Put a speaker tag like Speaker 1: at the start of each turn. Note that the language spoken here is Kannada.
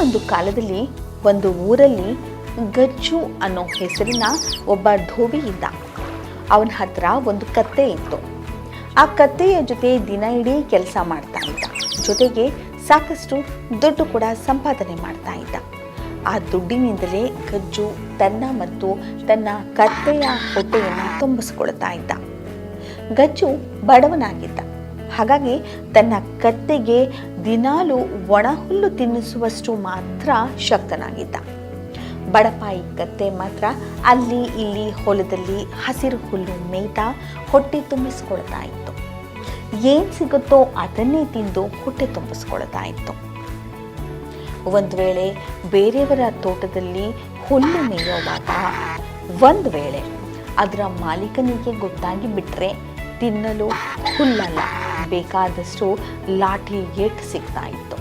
Speaker 1: ಒಂದಾನೊಂದು ಕಾಲದಲ್ಲಿ ಒಂದು ಊರಲ್ಲಿ ಗಜ್ಜು ಅನ್ನೋ ಹೆಸರಿನ ಒಬ್ಬ ಧೋಬಿ ಇದ್ದ. ಅವನ ಹತ್ರ ಒಂದು ಕತ್ತೆ ಇತ್ತು. ಆ ಕತ್ತೆಯ ಜೊತೆ ದಿನ ಇಡೀ ಕೆಲಸ ಮಾಡ್ತಾ ಇದ್ದ. ಜೊತೆಗೆ ಸಾಕಷ್ಟು ದುಡ್ಡು ಕೂಡ ಸಂಪಾದನೆ ಮಾಡ್ತಾ ಇದ್ದ. ಆ ದುಡ್ಡಿನಿಂದಲೇ ಗಜ್ಜು ತನ್ನ ಮತ್ತು ತನ್ನ ಕತ್ತೆಯ ಹೊಟ್ಟೆಯನ್ನು ತುಂಬಿಸ್ಕೊಳ್ತಾ ಇದ್ದ. ಗಜ್ಜು ಬಡವನಾಗಿದ್ದ. ಹಾಗಾಗಿ ತನ್ನ ಕತ್ತೆಗೆ ದಿನಾಲೂ ಒಣ ಹುಲ್ಲು ತಿನ್ನಿಸುವಷ್ಟು ಮಾತ್ರ ಶಕ್ತನಾಗಿದ್ದ. ಬಡಪಾಯಿ ಕತ್ತೆ ಮಾತ್ರ ಅಲ್ಲಿ ಇಲ್ಲಿ ಹೊಲದಲ್ಲಿ ಹಸಿರು ಹುಲ್ಲು ಮೇಯ್ತಾ ಹೊಟ್ಟೆ ತುಂಬಿಸ್ಕೊಳ್ತಾ ಇತ್ತು. ಏನು ಸಿಗುತ್ತೋ ಅದನ್ನೇ ತಿಂದು ಹೊಟ್ಟೆ ತುಂಬಿಸ್ಕೊಳ್ತಾ ಇತ್ತು. ಒಂದು ವೇಳೆ ಬೇರೆಯವರ ತೋಟದಲ್ಲಿ ಹುಲ್ಲು ಮೇಯುವಾಗ ಒಂದು ವೇಳೆ ಅದರ ಮಾಲೀಕನಿಗೆ ಗೊತ್ತಾಗಿ ಬಿಟ್ಟರೆ ತಿನ್ನಲು ಹುಲ್ಲಲ್ಲ, ಬೇಕಾದಷ್ಟು ಲಾಠಿ ಏಟು ಸಿಗ್ತಾ ಇತ್ತು.